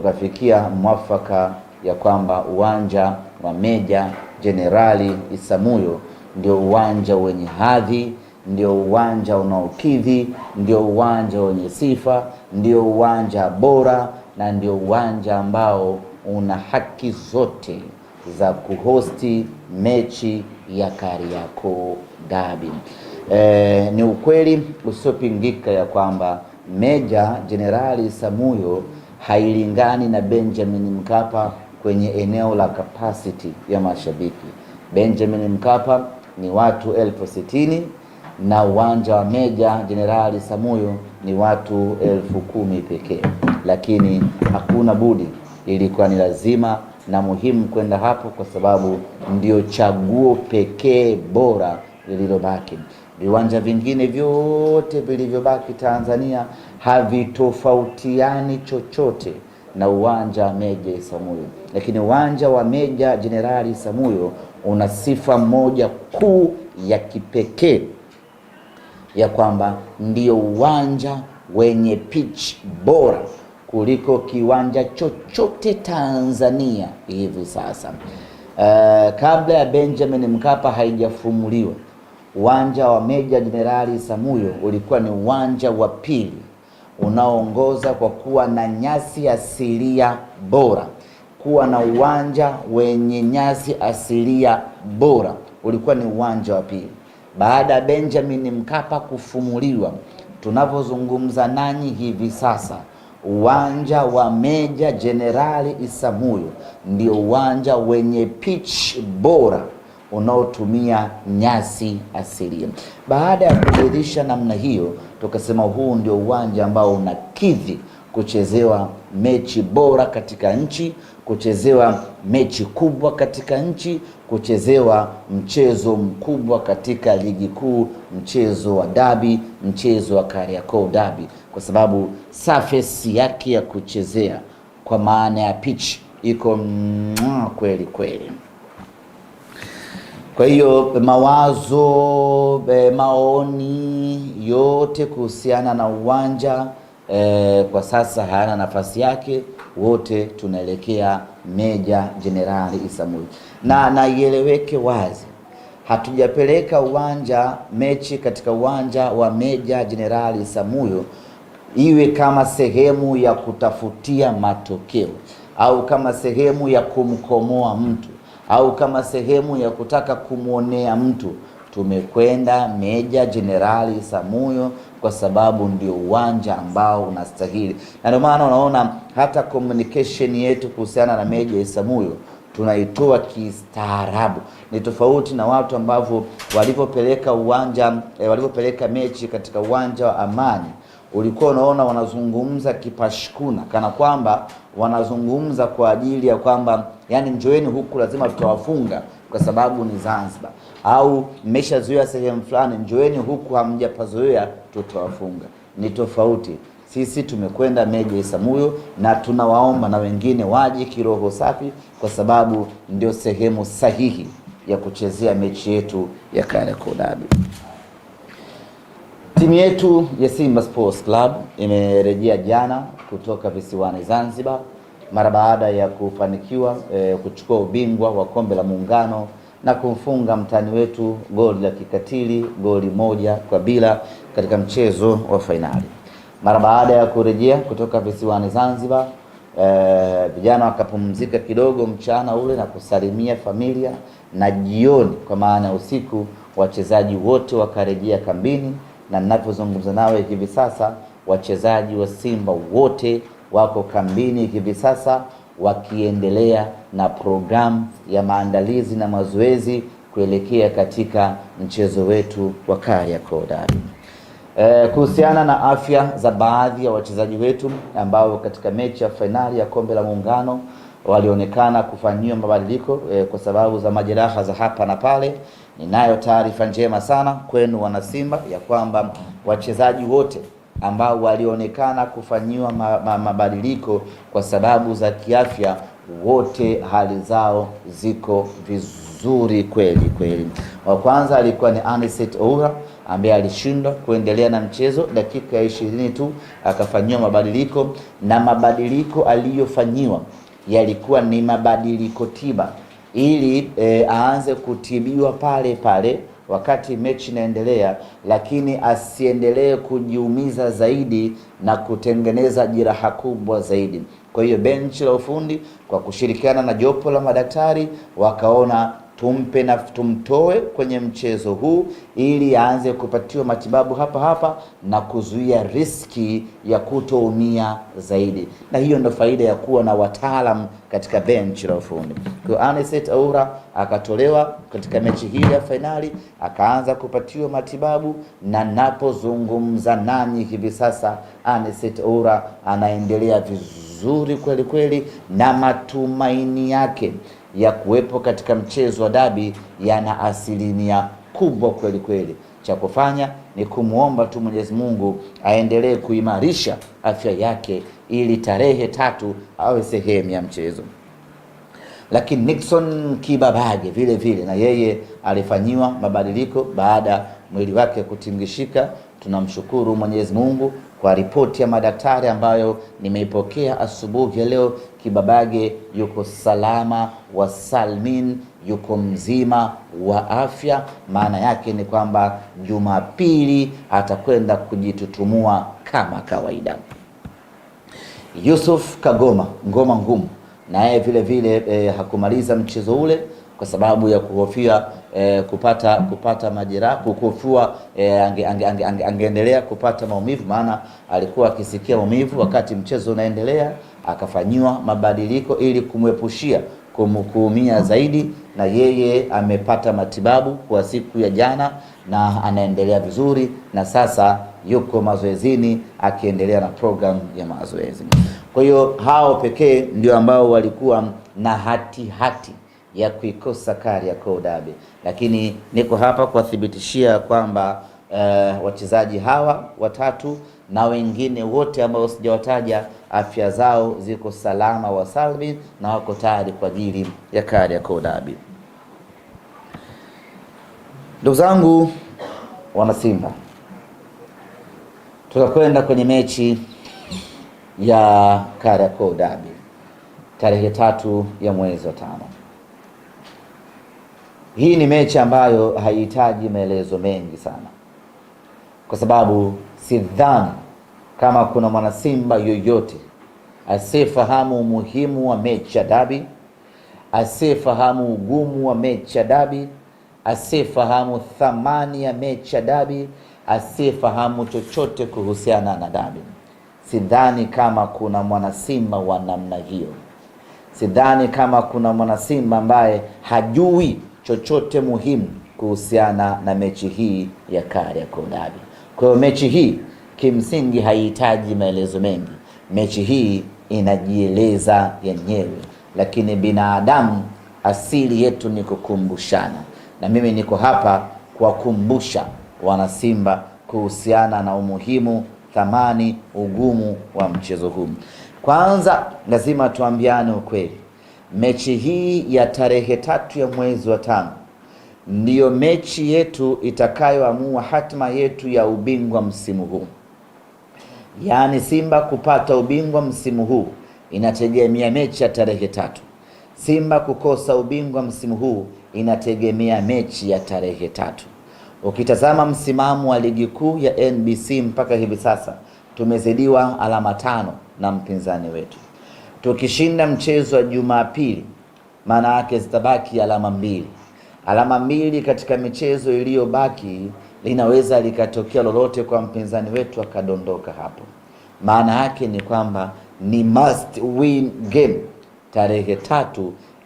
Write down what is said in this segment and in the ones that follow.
tukafikia mwafaka ya kwamba uwanja wa Meja Jenerali Isamuhyo ndio uwanja wenye hadhi, ndio uwanja unaokidhi, ndio uwanja wenye sifa, ndio uwanja bora, na ndio uwanja ambao una haki zote za kuhosti mechi ya Kariakoo Derby. Ni ukweli usiopingika ya kwamba Meja Jenerali Isamuhyo hailingani na Benjamin Mkapa kwenye eneo la capacity ya mashabiki. Benjamin Mkapa ni watu 60,000 na uwanja wa Meja Jenerali Isamuhyo ni watu 10,000 pekee, lakini hakuna budi, ilikuwa ni lazima na muhimu kwenda hapo kwa sababu ndio chaguo pekee bora lililobaki. Viwanja vingine vyote vilivyobaki Tanzania havitofautiani chochote na uwanja wa Meja Isamuhyo, lakini uwanja wa Meja Jenerali Isamuhyo una sifa moja kuu ya kipekee ya kwamba ndio uwanja wenye pitch bora kuliko kiwanja chochote Tanzania hivi sasa. Kabla ya Benjamin Mkapa haijafumuliwa, uwanja wa Meja Jenerali Isamuhyo ulikuwa ni uwanja wa pili unaoongoza kwa kuwa na nyasi asilia bora. Kuwa na uwanja wenye nyasi asilia bora ulikuwa ni uwanja wa pili. Baada ya Benjamin Mkapa kufumuliwa, tunavyozungumza nanyi hivi sasa, uwanja wa Meja Jenerali Isamuhyo ndio uwanja wenye pitch bora unaotumia nyasi asilia. Baada ya kuridhisha namna hiyo, tukasema huu ndio uwanja ambao unakidhi kuchezewa mechi bora katika nchi, kuchezewa mechi kubwa katika nchi, kuchezewa mchezo mkubwa katika ligi kuu, mchezo wa derby, mchezo wa Kariakoo Derby, kwa sababu surface yake ya kuchezea kwa maana ya pitch iko kweli kweli. Kwa hiyo mawazo, maoni yote kuhusiana na uwanja kwa sasa hayana nafasi yake. Wote tunaelekea Meja Jenerali Isamuhyo, na ieleweke wazi, hatujapeleka uwanja mechi katika uwanja wa Meja Jenerali Isamuhyo iwe kama sehemu ya kutafutia matokeo au kama sehemu ya kumkomoa mtu au kama sehemu ya kutaka kumuonea mtu. Tumekwenda Meja Jenerali Isamuhyo kwa sababu ndio uwanja ambao unastahili, na ndio maana unaona hata communication yetu kuhusiana na Meja Isamuhyo tunaitoa kistaarabu. Ni tofauti na watu ambao walipopeleka mechi katika uwanja wa Amani, ulikuwa unaona wanazungumza kipashkuna kana kwamba wanazungumza kwa ajili ya kwamba yani njoeni huku lazima tutawafunga kwa sababu ni Zanzibar, au mmeshazoea sehemu fulani, njoeni huku hamjapazoea tutawafunga. Ni tofauti. Sisi tumekwenda Meja Isamuhyo na tunawaomba na wengine waje kiroho safi, kwa sababu ndio sehemu sahihi ya kuchezea mechi yetu ya Kariakoo Derby. Timu yetu ya Simba Sports Club imerejea jana kutoka visiwani Zanzibar mara baada ya kufanikiwa kuchukua ubingwa wa Kombe la Muungano na kumfunga mtani wetu goli la kikatili, goli 1-0 katika mchezo wa fainali. Mara baada ya kurejea kutoka visiwani Zanzibar, vijana wakapumzika kidogo mchana ule na kusalimia familia, na jioni kwa maana usiku wachezaji wote wakarejea kambini, na ninapozungumza nawe hivi sasa wachezaji wa Simba wote wako kambini hivi sasa wakiendelea na programu ya maandalizi na mazoezi kuelekea katika mchezo wetu wa Kariakoo Derby. Kuhusiana na afya za baadhi ya wachezaji wetu ambao katika mechi ya fainali ya Kombe la Muungano walionekana kufanyiwa mabadiliko kwa sababu za majeraha za hapa na pale, ninayo taarifa njema sana kwenu wana Simba ya kwamba wachezaji wote ambao walionekana kufanyiwa mabadiliko kwa sababu za kiafya, wote hali zao ziko vizuri. vizuri kweli kweli. Wa kwanza alikuwa ni Anicet Oura ambaye alishindwa kuendelea na mchezo, dakika ya 20 tu akafanyiwa mabadiliko, na mabadiliko aliyofanyiwa yalikuwa ni mabadiliko tiba ili aanze kutibiwa pale pale wakati mechi inaendelea, lakini asiendelee kujiumiza zaidi na kutengeneza jeraha kubwa zaidi. Kwa hiyo benchi la ufundi kwa kushirikiana na jopo la madaktari wakaona tumpe na tumtoe kwenye mchezo huu ili aanze kupatiwa matibabu hapa hapa na kuzuia riski ya kutoumia zaidi. Na hiyo ndio faida ya kuwa na wataalamu katika benchi la ufundi. Kwa Anicet Oura akatolewa katika mechi hii ya finali, akaanza kupatiwa matibabu, na napozungumza nanyi hivi sasa Anicet Oura anaendelea vizuri kweli kweli, na matumaini yake ya kuwepo katika mchezo wa dabi yana asilimia kubwa kweli kweli. Cha kufanya ni kumuomba tu Mwenyezi Mungu aendelee kuimarisha afya yake ili tarehe 3 awe sehemu ya mchezo. Lakini Nixon Kibabage vile vile na yeye alifanyiwa mabadiliko baada mwili wake kutingishika. Tunamshukuru Mwenyezi Mungu kwa ripoti ya madaktari ambayo nimeipokea asubuhi ya leo. Kibabage yuko salama wa salmin, yuko mzima wa afya. Maana yake ni kwamba Jumapili atakwenda kujitutumua kama kawaida. Yusuf Kagoma ngoma ngumu, naye vile vile hakumaliza mchezo ule kwa sababu ya kuhofia kupata majeraha, kukufua angeendelea kupata maumivu, maana alikuwa akisikia maumivu wakati mchezo unaendelea. Akafanyiwa mabadiliko ili kumwepushia kuumia zaidi, na yeye amepata matibabu kwa siku ya jana na anaendelea vizuri, na sasa yuko mazoezini akiendelea na program ya mazoezi. Kwa hiyo hao pekee ndio ambao walikuwa na hati ya kuikosa Kariakoo Derby, lakini niko hapa kuwathibitishia kwamba wachezaji hawa watatu na wengine wote ambao sijawataja afya zao ziko salama wa salvi na wako tayari kwa ajili ya Kariakoo Derby. Ndugu zangu wana Simba, tutakwenda kwenye mechi ya Kariakoo Derby tarehe 3 ya mwezi wa 5. Hii ni mechi ambayo haihitaji maelezo mengi sana, kwa sababu sidhani kama kuna mwana Simba yoyote asiyefahamu umuhimu wa mechi ya dabi, asiyefahamu ugumu wa mechi ya dabi, asiyefahamu thamani ya mechi ya dabi, asiyefahamu chochote kuhusiana na dabi. Sidhani kama kuna mwana Simba wa namna hiyo. Sidhani kama kuna mwana Simba ambaye hajui chochote muhimu kuhusiana na mechi hii ya Kariakoo Derby. Kwa hiyo mechi hii kimsingi haihitaji maelezo mengi. Mechi hii inajieleza yenyewe, lakini binadamu asili yetu ni kukumbushana, na mimi niko hapa kuwakumbusha wana Simba kuhusiana na umuhimu, thamani, ugumu wa mchezo huu. Kwanza lazima tuambiane ukweli. Mechi hii ya tarehe 3 ya mwezi wa 5 ndiyo mechi yetu itakayoamua hatima yetu ya ubingwa msimu huu. Yaani Simba kupata ubingwa msimu huu inategemea mechi ya tarehe 3. Simba kukosa ubingwa msimu huu inategemea mechi ya tarehe 3. Ukitazama msimamo wa ligi kuu ya NBC mpaka hivi sasa tumezidiwa alama 5 na mpinzani wetu. Tukishinda mchezo wa Jumapili, maana yake zitabaki alama 2. Alama 2 katika michezo iliyobaki, linaweza likatokea lolote kwa mpinzani wetu akadondoka hapo. Maana yake ni kwamba ni must win game tarehe 3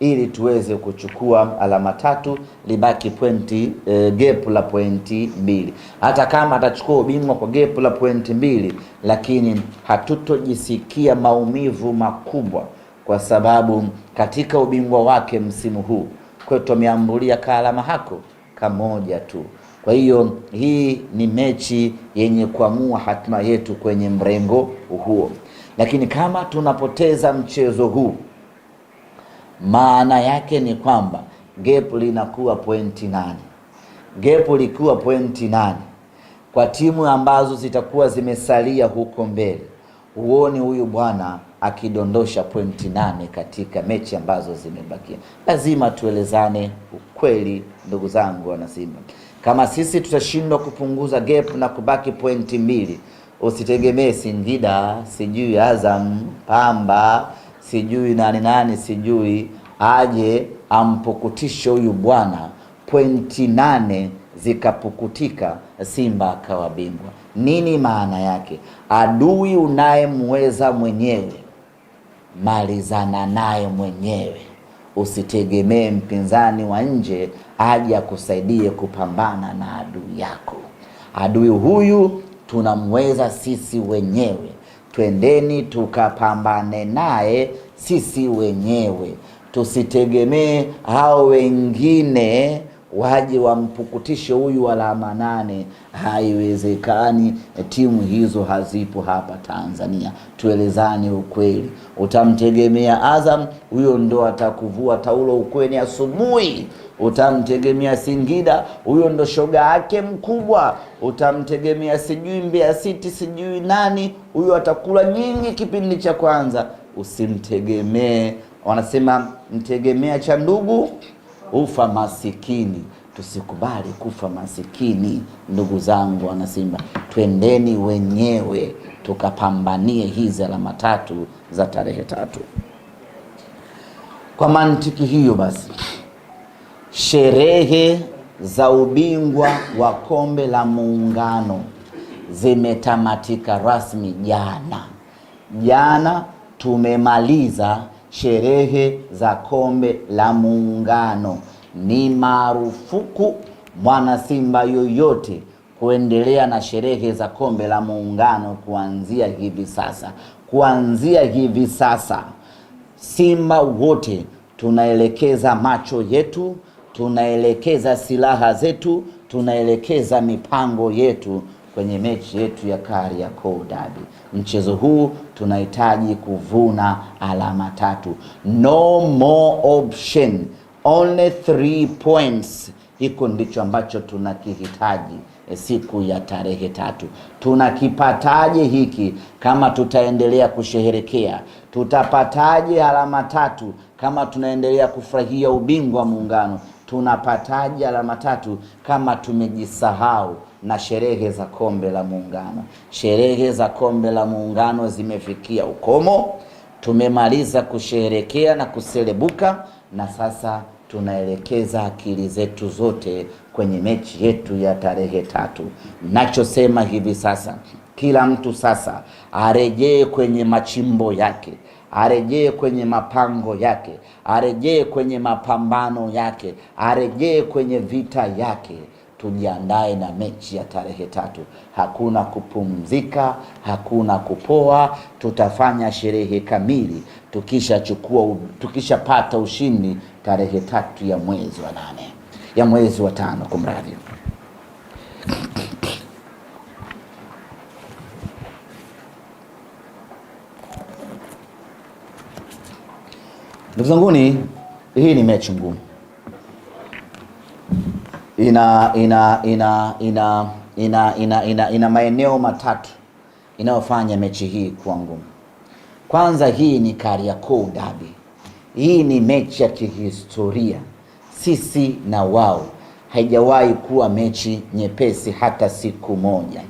ili tuweze kuchukua alama 3, libaki pointi gap la pointi 2. Hata kama atachukua ubingwa kwa gap la pointi 2, lakini hatutojisikia maumivu makubwa, kwa sababu katika ubingwa wake msimu huu kwetu ameambulia alama hako kamoja tu. Kwa hiyo hii ni mechi yenye kuamua hatima yetu kwenye mrengo huo. Lakini kama tunapoteza mchezo huu, maana yake ni kwamba gap linakuwa pointi 8. Gap likuwa pointi 8 kwa timu ambazo zitakuwa zimesalia huko mbele. Huoni huyu bwana akidondosha pointi 8 katika mechi ambazo zimebakia. Lazima tuelezane ukweli, ndugu zangu wana Simba. Kama sisi tutashindwa kupunguza gap na kubaki pointi 2, usitegemee Singida, sijui Azam, Pamba, sijui nani sijui aje ampukutishe huyu bwana pointi 8 zikapukutika, Simba akawa bingwa. Nini maana yake? Adui unayemweza mwenyewe, malizana naye mwenyewe. Usitegemee mpinzani wa nje aje akusaidie kupambana na adui yako. Adui huyu tunamweza sisi wenyewe. Twendeni tukapambane naye sisi wenyewe. Tusitegemee hao wengine waje wampukutishe huyu alama 8. Haiwezekani, timu hizo hazipo hapa Tanzania. Tuelezane ukweli. Utamtegemea Azam, huyo ndo atakuvua taulo ukweni asubuhi. Utamtegemea Singida, huyo ndo shoga yake mkubwa. Utamtegemea sijui Mbeya City, sijui nani, huyo atakula nyingi kipindi cha kwanza. Usimtegemee. Wanasema mtegemea cha ndugu ufa masikini. Tusikubali kufa masikini, ndugu zangu wana Simba. Twendeni wenyewe tukapambanie hizi alama 3 za tarehe 3. Kwa mantiki hiyo basi, sherehe za ubingwa wa kombe la Muungano zimetamatika rasmi jana. Tumemaliza sherehe za kombe la Muungano. Ni marufuku mwana Simba yoyote kuendelea na sherehe za kombe la Muungano kuanzia hivi sasa. Simba wote tunaelekeza macho yetu, tunaelekeza silaha zetu, tunaelekeza mipango yetu kwenye mechi yetu ya Kariakoo Derby. Mchezo huu tunahitaji kuvuna alama 3. No more option, only 3 points. Hiko ndicho ambacho tunakihitaji siku ya tarehe 3. Tunakipataje hiki kama tutaendelea kusherehekea? Tutapataje alama 3 kama tunaendelea kufurahia ubingwa Muungano? Tunapataje alama 3 kama tumejisahau na sherehe za kombe la Muungano? Sherehe za kombe la Muungano zimefikia ukomo. Tumemaliza kusherehekea na kuselebuka, na sasa tunaelekeza akili zetu zote kwenye mechi yetu ya tarehe 3. Nachosema hivi sasa, kila mtu sasa arejee kwenye machimbo yake, arejee kwenye mapango yake, arejee kwenye mapambano yake, arejee kwenye vita yake. Tujiandae na mechi ya tarehe 3. Hakuna kupumzika, hakuna kupoa. Tutafanya sherehe kamili tukishapata ushindi tarehe 3 ya mwezi wa 8, ya mwezi wa 5 kumradhi. Ndugu zanguni, hii ni mechi ngumu. Ina maeneo matatu inayofanya mechi hii kuwa ngumu. Kwanza, hii ni Kariakoo Derby. Hii ni mechi ya kihistoria. Sisi na wao, haijawahi kuwa mechi nyepesi hata siku moja.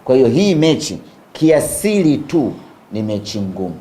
Kwa hiyo hii mechi kiasili tu ni mechi ngumu,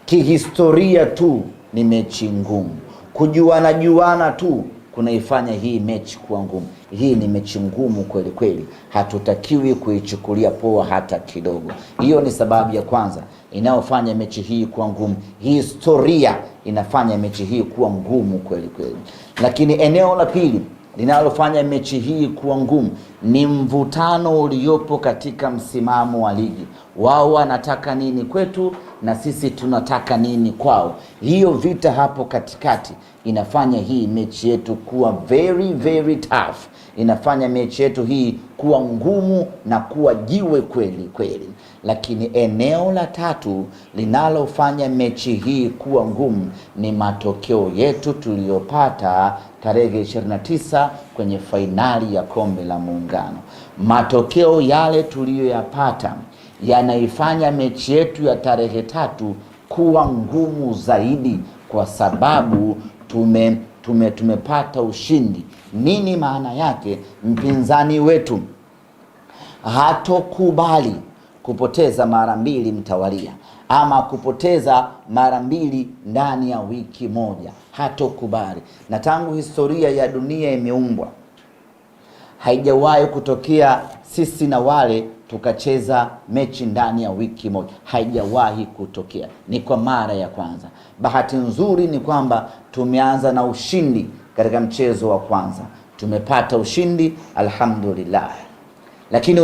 kihistoria tu ni mechi ngumu, kujuana tu kunaifanya hii mechi kuwa ngumu. Hii ni mechi ngumu kweli kweli, hatutakiwi kuichukulia poa hata kidogo. Hiyo ni sababu ya kwanza inayofanya mechi hii kuwa ngumu. Historia inafanya mechi hii kuwa ngumu kweli kweli. Lakini eneo la pili linalofanya mechi hii kuwa ngumu ni mvutano uliopo katika msimamo wa ligi. Wao wanataka nini kwetu na sisi tunataka nini kwao. Hiyo vita hapo katikati inafanya hii mechi yetu kuwa very very tough, inafanya mechi yetu hii kuwa ngumu na kuwa jiwe kweli kweli. Lakini eneo la tatu linalofanya mechi hii kuwa ngumu ni matokeo yetu tuliyopata tarehe 29 kwenye fainali ya kombe la Muungano. Matokeo yale tuliyoyapata yanaifanya mechi yetu ya tarehe 3 kuwa ngumu zaidi, kwa sababu tumepata ushindi. Nini maana yake? Mpinzani wetu hatokubali kupoteza mara 2 mtawalia ama kupoteza mara 2 ndani ya wiki moja, hatokubali. Na tangu historia ya dunia imeumbwa haijawahi kutokea sisi na wale tukacheza mechi ndani ya wiki moja, haijawahi kutokea, ni kwa mara ya kwanza. Bahati nzuri ni kwamba tumeanza na ushindi katika mchezo wa kwanza, tumepata ushindi alhamdulillah, lakini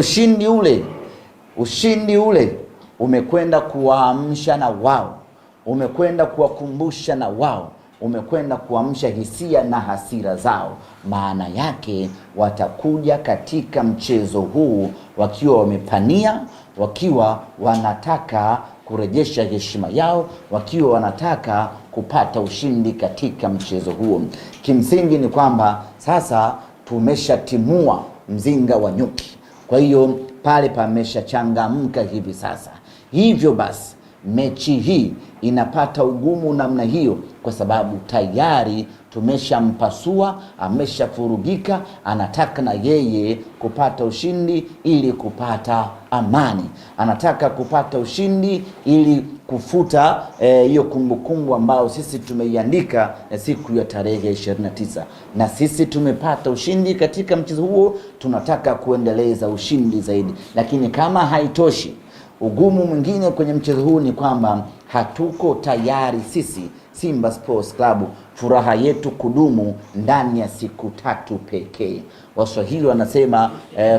ushindi ule umekwenda kuwaamsha na wao, umekwenda kuwakumbusha na wao, umekwenda kuamsha hisia na hasira zao. Maana yake watakuja katika mchezo huu wakiwa wamepania, wakiwa wanataka kurejesha heshima yao, wakiwa wanataka kupata ushindi katika mchezo huo. Kimsingi ni kwamba sasa tumeshatimua mzinga wa nyuki, kwa hiyo pale pameshachangamka hivi sasa. Hivyo basi mechi hii inapata ugumu namna hiyo kwa sababu tayari tumeshampasua, ameshafurugika, anataka na yeye kupata ushindi ili kupata amani, anataka kupata ushindi ili kufuta hiyo kumbukumbu ambayo sisi tumeiandika siku ya tarehe 29. Na sisi tumepata ushindi katika mchezo huo, tunataka kuendeleza ushindi zaidi. Lakini kama haitoshi, ugumu mwingine kwenye mchezo huu ni kwamba hatuko tayari sisi Simba Sports Club furaha yetu kudumu ndani ya siku 3 pekee. Waswahili wanasema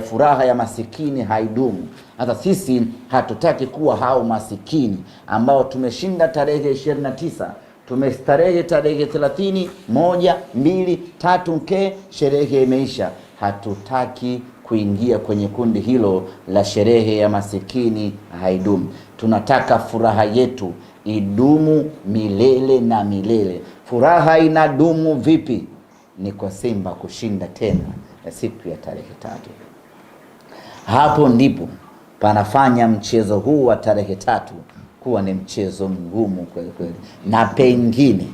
furaha ya masikini haidumu. Hata sisi hatutaki kuwa hao masikini ambao tumeshinda tarehe 29, tumestarehe tarehe 30, 1, 2, 3 mke sherehe imeisha. Hatutaki kuingia kwenye kundi hilo la sherehe ya masikini haidumu. Tunataka furaha yetu idumu milele na milele. Furaha inadumu vipi? Ni kwa Simba kushinda tena siku ya tarehe 3. Hapo ndipo panafanya mchezo huu wa tarehe 3 kuwa ni mchezo mgumu kweli kweli, na pengine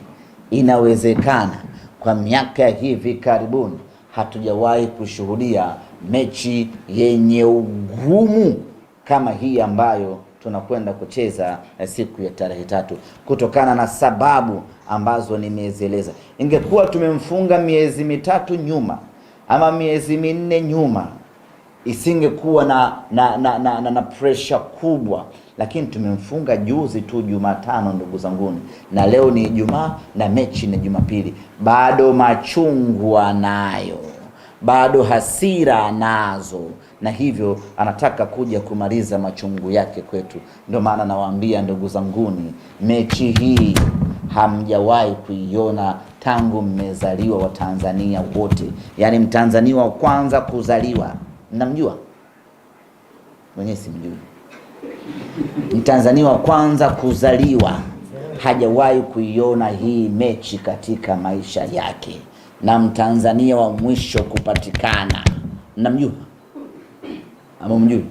inawezekana kwa miaka hivi karibuni hatujawahi kushuhudia mechi yenye ugumu kama hii ambayo tunakwenda kucheza siku ya tarehe 3, kutokana na sababu ambazo nimezieleza. Ingekuwa tumemfunga miezi 3 nyuma ama miezi 4 nyuma, isingekuwa na pressure kubwa, lakini tumemfunga juzi tu Jumatano ndugu zanguni, na leo ni Ijumaa na mechi ni Jumapili. Bado machungu anayo, bado hasira nazo, na hivyo anataka kuja kumaliza machungu yake kwetu. Ndio maana nawaambia ndugu zanguni, mechi hii hamjawahi kuiona tangu mmezaliwa wa Tanzania wote. Yaani Mtanzania wa kwanza kuzaliwa, mnamjua? Mwenyewe simjui. Mtanzania wa kwanza kuzaliwa hajawahi kuiona hii mechi katika maisha yake, na Mtanzania wa mwisho kupatikana, mnamjua ama mjui?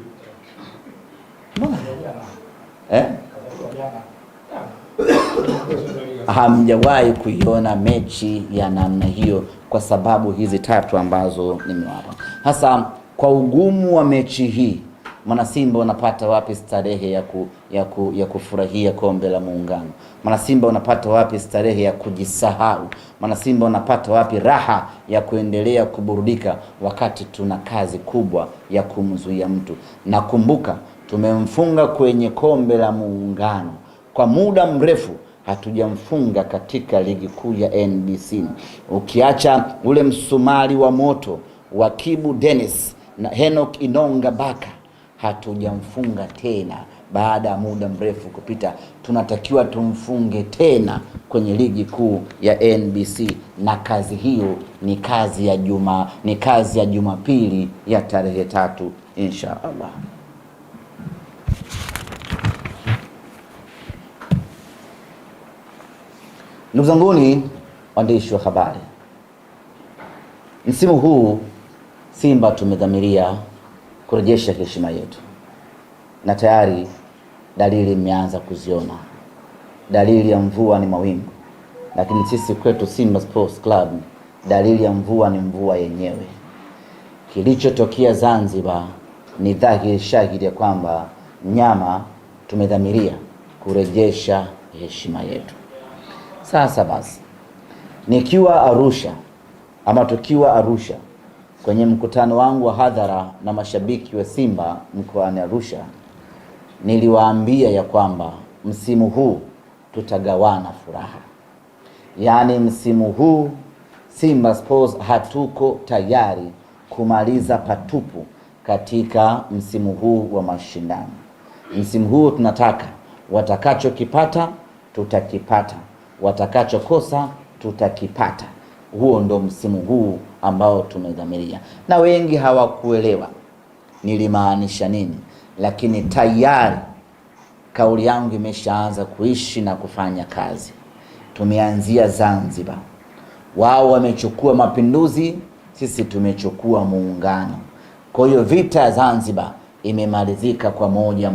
Mbona hamjawahi kuiona mechi ya namna hiyo kwa sababu hizi 3 ambazo nimewapa. Hasa kwa ugumu wa mechi hii, Mwana Simba unapata wapi starehe ya kufurahia kombe la Muungano? Mwana Simba unapata wapi starehe ya kujisahau? Mwana Simba unapata wapi raha ya kuendelea kuburudika wakati tuna kazi kubwa ya kumzuia mtu? Nakumbuka tumemfunga kwenye kombe la Muungano, kwa muda mrefu hatujamfunga katika ligi kuu ya NBC. Ukiacha ule msumari wa moto wa Kibu Dennis na Enoch Inonga Baka, hatujamfunga tena baada ya muda mrefu kupita. Tunatakiwa tumfunge tena kwenye ligi kuu ya NBC, na kazi hiyo ni kazi ya Jumapili ya tarehe 3 insha Allah. Ndugu zanguni waandishi wa habari, msimu huu Simba tumedhamiria kurejesha heshima yetu, na tayari dalili mmeanza kuziona. Dalili ya mvua ni mawingu, lakini sisi kwetu Simba Sports Club dalili ya mvua ni mvua yenyewe. Kilichotokea Zanzibar ni dhahiri shahidi ya kwamba nyama tumedhamiria kurejesha heshima yetu. Sasa basi, tukiwa Arusha kwenye mkutano wangu wa hadhara na mashabiki wa Simba mkoani Arusha, niliwaambia ya kwamba msimu huu tutagawana furaha. Yaani msimu huu Simba Sports hatuko tayari kumaliza patupu katika msimu huu wa mashindano. Msimu huu tunataka watakachokipata tutakipata, watakachokosa tutakipata. Huo ndo msimu huu ambao tumedhamiria, na wengi hawakuelewa nilimaanisha nini, lakini tayari kauli yangu imeshaanza kuishi na kufanya kazi. Tumeanzia Zanzibar, wao wamechukua mapinduzi, sisi tumechukua muungano. Kwa hiyo vita ya Zanzibar imemalizika kwa moja.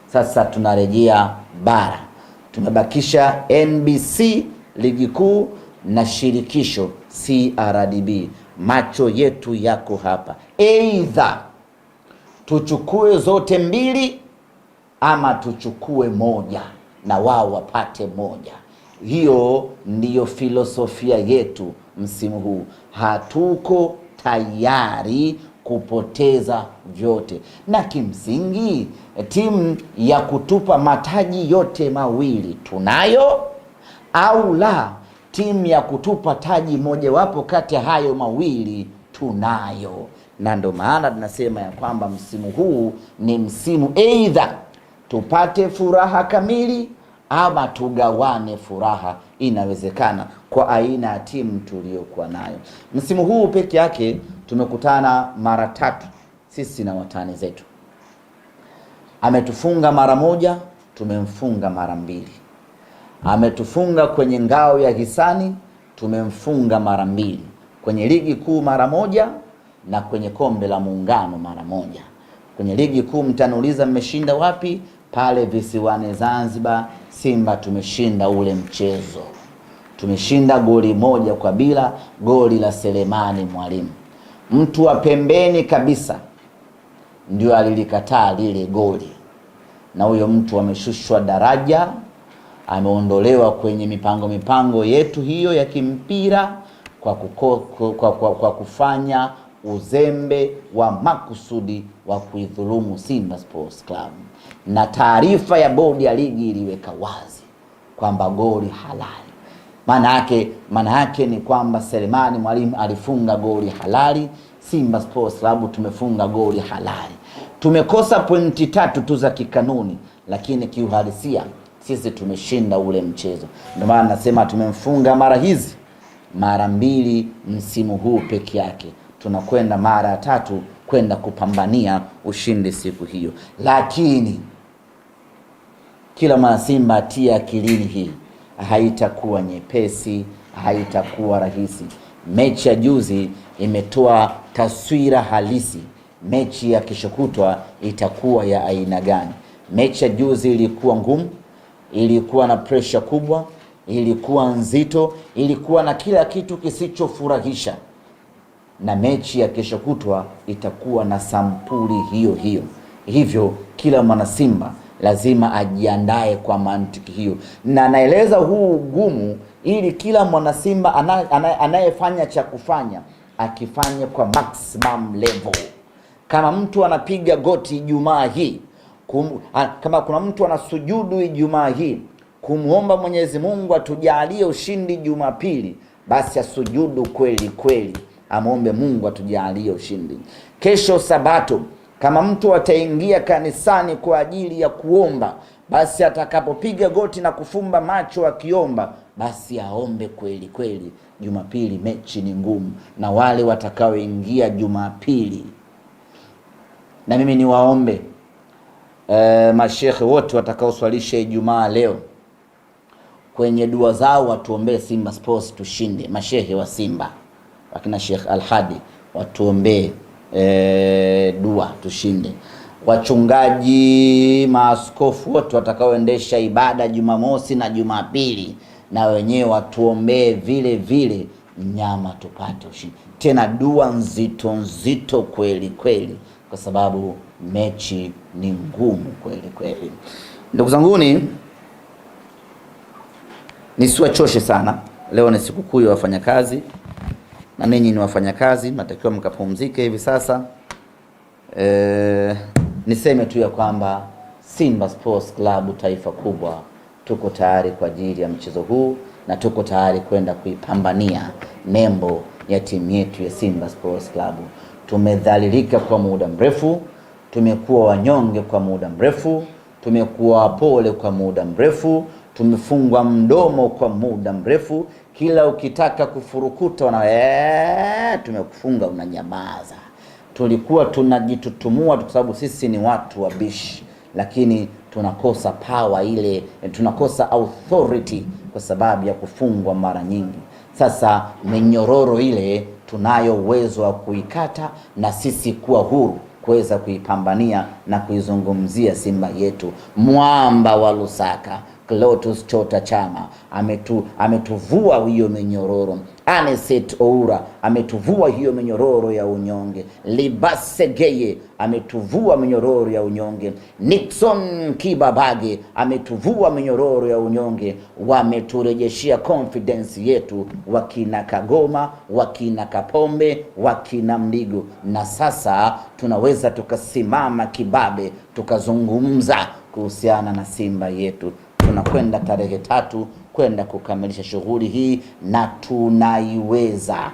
Sasa tunarejea bara, tumebakisha NBC ligi kuu na shirikisho CRDB. Macho yetu yako hapa, either tuchukue zote mbili ama tuchukue moja na wao wapate moja. Hiyo ndiyo filosofia yetu msimu huu. Hatuko tayari kupoteza vyote, na kimsingi timu ya kutupa mataji yote mawili tunayo, au la, timu ya kutupa taji mojawapo kati ya hayo mawili tunayo. Na ndo maana tunasema ya kwamba msimu huu ni msimu either tupate furaha kamili ama tugawane furaha. Inawezekana kwa aina ya timu tuliyokuwa nayo. Msimu huu peke yake tumekutana mara 3 sisi na watani zetu. Ametufunga mara 1, tumemfunga mara 2. Ametufunga kwenye ngao ya hisani, tumemfunga mara 2. Kwenye ligi kuu mara 1 na kwenye kombe la muungano mara 1. Kwenye ligi kuu mtanuliza mmeshinda wapi? Pale visiwani Zanzibar, Simba tumeshinda ule mchezo. Tumeshinda goli 1-0, goli la Selemani Mwalimu. Mtu wa pembeni kabisa ndio alilikataa lile goli, na huyo mtu ameshushwa daraja, ameondolewa kwenye mipango yetu hiyo ya kimpira kwa kufanya uzembe wa makusudi wa kuidhulumu Simba Sports Club. Na taarifa ya bodi ya ligi iliweka wazi kwamba goli halali. Maana yake ni kwamba Selemani Mwalimu alifunga goli halali, Simba Sports Club tumefunga goli halali. Tumekosa pointi 3 tu za kikanuni, lakini kiuhalisia sisi tumeshinda ule mchezo. Ndio maana nasema tumemfunga mara 2 msimu huu peke yake. Tunakwenda mara 3 kwenda kupambania ushindi siku hiyo. Lakini kila mwana Simba atia akilini hii, haitakuwa nyepesi, haitakuwa rahisi. Mechi ya juzi imetoa taswira halisi. Mechi ya kesho kutwa itakuwa ya aina gani? Mechi ya juzi ilikuwa ngumu, ilikuwa na pressure kubwa, ilikuwa nzito, ilikuwa na kila kitu kisichofurahisha. Na mechi ya kesho kutwa itakuwa na sampuli hiyo. Hivyo kila mwana Simba lazima ajiandae kwa mantiki hiyo. Na naeleza huu ugumu ili kila mwana Simba anayefanya cha kufanya akifanye kwa maximum level. Kama mtu anapiga goti Ijumaa hii, kama kuna mtu anasujudu Ijumaa hii kumuomba Mwenyezi Mungu atujalie ushindi Jumapili, basi asujudu kweli, amuombe Mungu atujalie ushindi. Kesho Sabato Kama mtu ataingia kanisani kwa ajili ya kuomba, basi atakapopiga goti na kufumba macho akiomba, basi aombe kweli kweli. Jumapili mechi ni ngumu, na wale watakaoingia Jumapili, na mimi ni waombe mashekhe wote watakaoswalisha Ijumaa leo, kwenye dua zao watuombee Simba Sports tushinde. Mashehe wa Simba wakina Sheikh Al-Hadi watuombee dua tushinde. Wachungaji, maaskofu wote watakaoendesha ibada Jumamosi na Jumapili, na wenyewe watuombee vile vile, nyama tupate ushindi. Tena dua nzito nzito kweli kweli, kwa sababu mechi ni ngumu kweli kweli. Ndugu zanguni, nisiwachoshe sana. Leo ni sikukuu ya wafanyakazi, na ninyi ni wafanyakazi, mnatakiwa mkapumzike hivi sasa. Niseme tu ya kwamba Simba Sports Club, taifa kubwa, tuko tayari kwa ajili ya mchezo huu, na tuko tayari kwenda kuipambania nembo ya timu yetu ya Simba Sports Club. Tumedhalilika kwa muda mrefu, tumekuwa wanyonge kwa muda mrefu, tumekuwa wapole kwa muda mrefu, tumefungwa mdomo kwa muda mrefu. Kila ukitaka kufurukuta tumekufunga, unanyamaza. Tulikuwa tunajitutumua kwa sababu sisi ni watu wabishi, lakini tunakosa power ile, tunakosa authority kwa sababu ya kufungwa mara nyingi. Sasa minyororo ile tunayo uwezo wa kuikata, na sisi kuwa huru kuweza kuipambania na kuizungumzia Simba yetu. Mwamba wa Lusaka Clatous Chota Chama ametuvua hiyo minyororo. Anicet Oura ametuvua hiyo minyororo ya unyonge. Libase Geye ametuvua minyororo ya unyonge. Nixon Kibabage ametuvua minyororo ya unyonge. Wameturejeshia confidence yetu wakina Kagoma, wakina Kapombe, wakina Mdigo, na sasa tunaweza tukasimama kibabe tukazungumza kuhusiana na Simba yetu. Tunakwenda tarehe 3 kwenda kukamilisha shughuli hii, na tunaiweza.